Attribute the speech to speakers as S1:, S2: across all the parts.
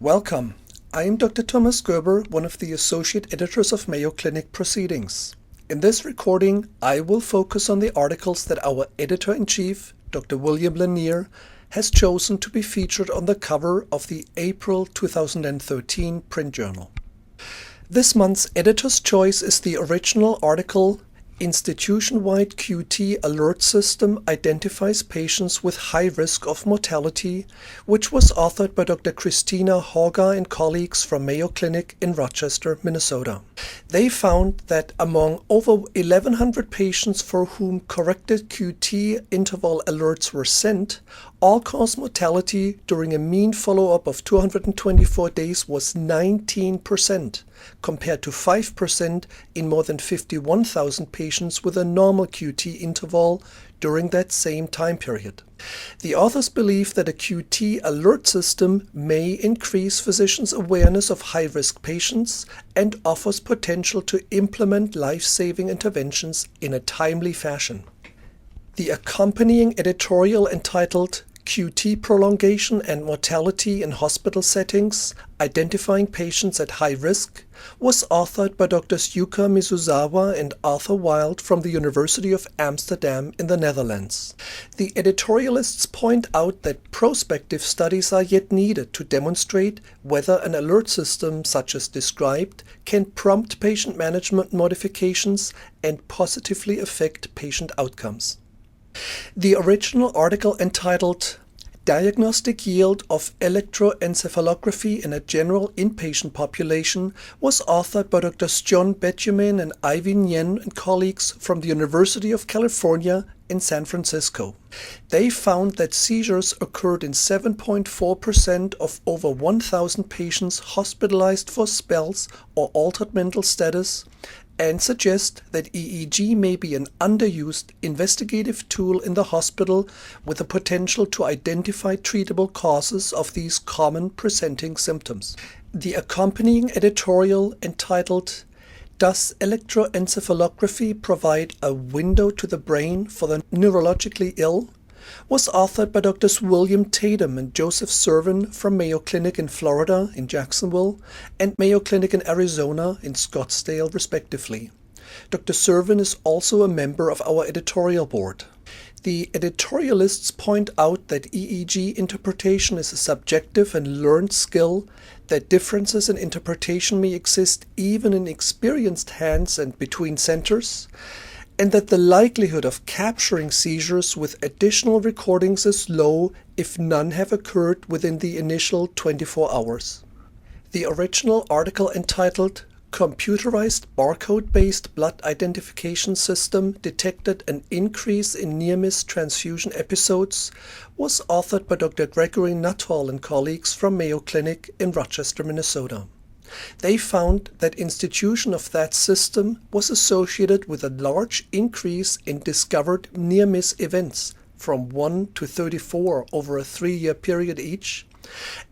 S1: Welcome. I am Dr. Thomas Gerber, one of the Associate Editors of Mayo Clinic Proceedings. In this recording, I will focus on the articles that our Editor-in-Chief, Dr. William Lanier, has chosen to be featured on the cover of the April 2013 print journal. This month's Editor's Choice is the original article, Institution-wide QT Alert System Identifies Patients with High Risk of Mortality, which was authored by Dr. Christina Hauger and colleagues from Mayo Clinic in Rochester, Minnesota. They found that among over 1,100 patients for whom corrected QT interval alerts were sent, all-cause mortality during a mean follow-up of 224 days was 19%, compared to 5% in more than 51,000 patients with a normal QT interval during that same time period. The authors believe that a QT alert system may increase physicians' awareness of high-risk patients and offers potential to implement life-saving interventions in a timely fashion. The accompanying editorial, entitled QT Prolongation and Mortality in Hospital Settings, Identifying Patients at High Risk, was authored by Drs. Yuka Mizusawa and Arthur Wild from the University of Amsterdam in the Netherlands. The editorialists point out that prospective studies are yet needed to demonstrate whether an alert system such as described can prompt patient management modifications and positively affect patient outcomes. The original article, entitled Diagnostic Yield of Electroencephalography in a General Inpatient Population, was authored by Drs. John Benjamin and Ivy Nguyen and colleagues from the University of California in San Francisco. They found that seizures occurred in 7.4% of over 1,000 patients hospitalized for spells or altered mental status, and suggest that EEG may be an underused investigative tool in the hospital with the potential to identify treatable causes of these common presenting symptoms. The accompanying editorial, entitled Does Electroencephalography Provide a Window to the Brain for the Neurologically Ill?, was authored by Drs. William Tatum and Joseph Servin from Mayo Clinic in Florida in Jacksonville and Mayo Clinic in Arizona in Scottsdale, respectively. Dr. Servin is also a member of our editorial board. The editorialists point out that EEG interpretation is a subjective and learned skill, that differences in interpretation may exist even in experienced hands and between centers, and that the likelihood of capturing seizures with additional recordings is low if none have occurred within the initial 24 hours. The original article, entitled Computerized Barcode-Based Blood Identification System Detected an Increase in Near-Miss Transfusion Episodes, was authored by Dr. Gregory Nuttall and colleagues from Mayo Clinic in Rochester, Minnesota. They found that institution of that system was associated with a large increase in discovered near-miss events from 1 to 34 over a 3-year period each,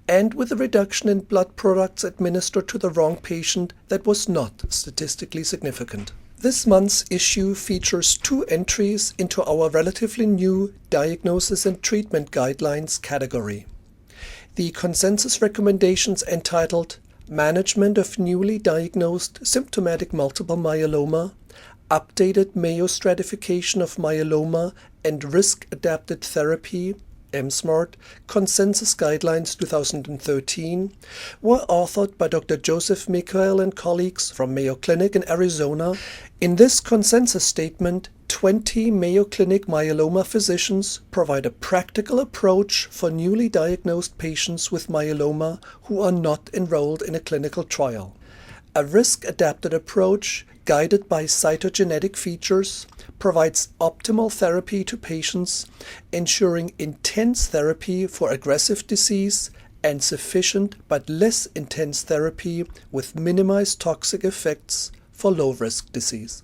S1: and with a reduction in blood products administered to the wrong patient that was not statistically significant. This month's issue features 2 entries into our relatively new Diagnosis and Treatment Guidelines category. The consensus recommendations, entitled Management of Newly Diagnosed Symptomatic Multiple Myeloma, Updated Mayo Stratification of Myeloma and Risk-Adapted Therapy, MSMART, Consensus Guidelines 2013, were authored by Dr. Joseph Mikael and colleagues from Mayo Clinic in Arizona. In this consensus statement, 20 Mayo Clinic myeloma physicians provide a practical approach for newly diagnosed patients with myeloma who are not enrolled in a clinical trial. A risk-adapted approach, guided by cytogenetic features, provides optimal therapy to patients, ensuring intense therapy for aggressive disease and sufficient but less intense therapy with minimized toxic effects for low-risk disease.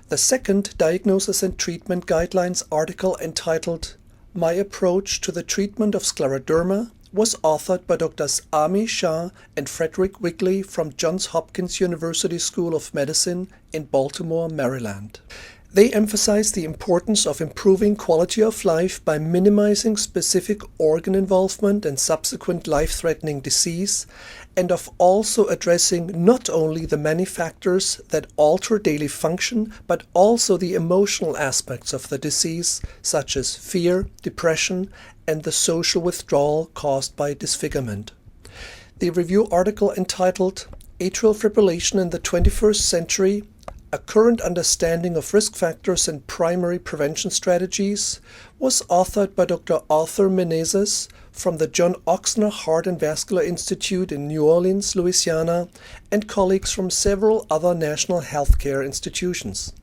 S1: The second Diagnosis and Treatment Guidelines article, entitled My Approach to the Treatment of Scleroderma, was authored by Drs. Ami Shah and Frederick Wigley from Johns Hopkins University School of Medicine in Baltimore, Maryland. They emphasize the importance of improving quality of life by minimizing specific organ involvement and subsequent life-threatening disease, and of also addressing not only the many factors that alter daily function, but also the emotional aspects of the disease, such as fear, depression, and the social withdrawal caused by disfigurement. The review article entitled Atrial Fibrillation in the 21st Century, A Current Understanding of Risk Factors and Primary Prevention Strategies was authored by Dr. Arthur Menezes from the John Ochsner Heart and Vascular Institute in New Orleans, Louisiana, and colleagues from several other national healthcare institutions.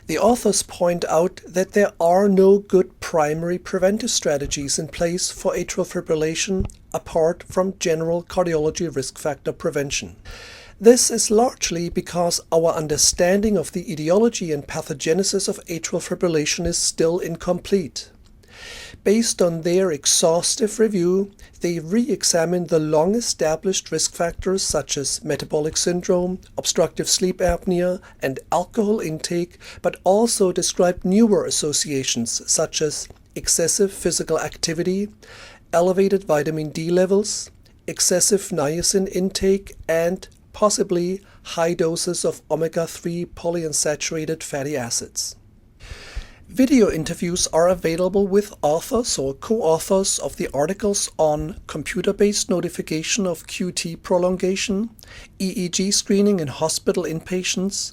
S1: The authors point out that there are no good primary preventive strategies in place for atrial fibrillation apart from general cardiology risk factor prevention. This is largely because our understanding of the etiology and pathogenesis of atrial fibrillation is still incomplete. Based on their exhaustive review, they re-examined the long-established risk factors such as metabolic syndrome, obstructive sleep apnea, and alcohol intake, but also described newer associations such as excessive physical activity, elevated vitamin D levels, excessive niacin intake, and possibly high doses of omega-3 polyunsaturated fatty acids. Video interviews are available with authors or co-authors of the articles on computer-based notification of QT prolongation, EEG screening in hospital inpatients,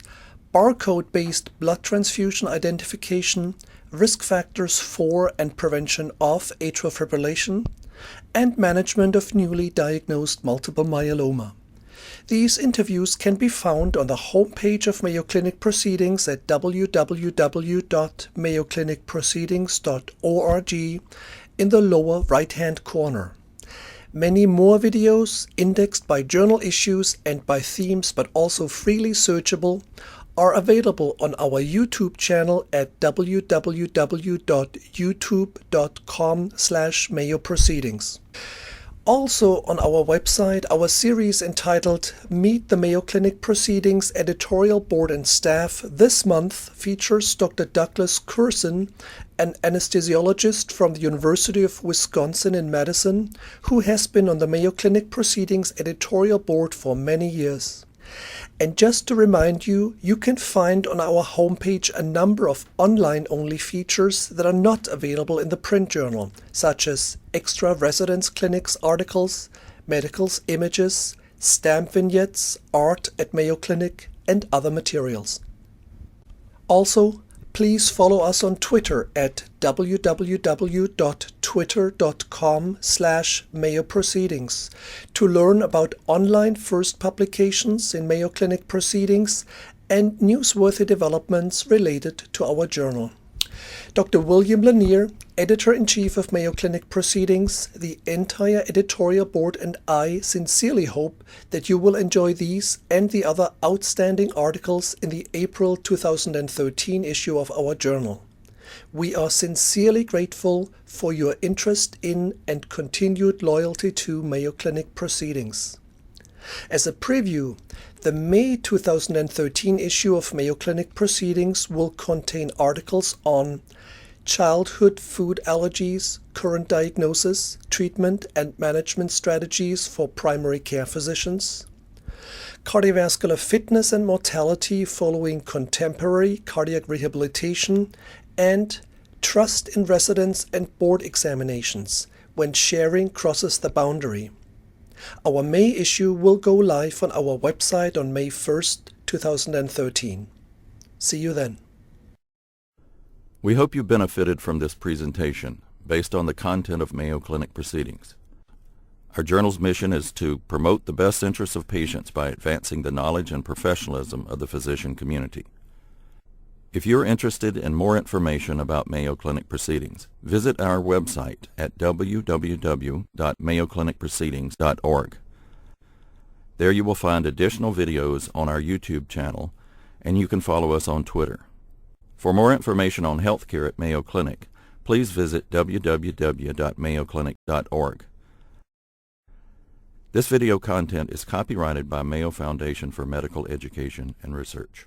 S1: barcode-based blood transfusion identification, risk factors for and prevention of atrial fibrillation, and management of newly diagnosed multiple myeloma. These interviews can be found on the homepage of Mayo Clinic Proceedings at www.mayoclinicproceedings.org in the lower right-hand corner. Many more videos, indexed by journal issues and by themes but also freely searchable, are available on our YouTube channel at www.youtube.com/mayoproceedings. Also on our website, our series entitled Meet the Mayo Clinic Proceedings Editorial Board and Staff this month features Dr. Douglas Curson, an anesthesiologist from the University of Wisconsin in Madison, who has been on the Mayo Clinic Proceedings editorial board for many years. And just to remind you, you can find on our homepage a number of online-only features that are not available in the print journal, such as extra residence clinics articles, medicals images, stamp vignettes, art at Mayo Clinic, and other materials. Also, please follow us on Twitter at www.twitter.com/mayoproceedings to learn about online first publications in Mayo Clinic Proceedings and newsworthy developments related to our journal. Dr. William Lanier, Editor-in-Chief of Mayo Clinic Proceedings, the entire editorial board and I sincerely hope that you will enjoy these and the other outstanding articles in the April 2013 issue of our journal. We are sincerely grateful for your interest in and continued loyalty to Mayo Clinic Proceedings. As a preview, the May 2013 issue of Mayo Clinic Proceedings will contain articles on childhood food allergies, current diagnosis, treatment and management strategies for primary care physicians, cardiovascular fitness and mortality following contemporary cardiac rehabilitation, and trust in residence and board examinations when sharing crosses the boundary. Our May issue will go live on our website on May 1st, 2013. See you then.
S2: We hope you benefited from this presentation based on the content of Mayo Clinic Proceedings. Our journal's mission is to promote the best interests of patients by advancing the knowledge and professionalism of the physician community. If you're interested in more information about Mayo Clinic Proceedings, visit our website at www.mayoclinicproceedings.org. There you will find additional videos on our YouTube channel, and you can follow us on Twitter. For more information on healthcare at Mayo Clinic, please visit www.mayoclinic.org. This video content is copyrighted by Mayo Foundation for Medical Education and Research.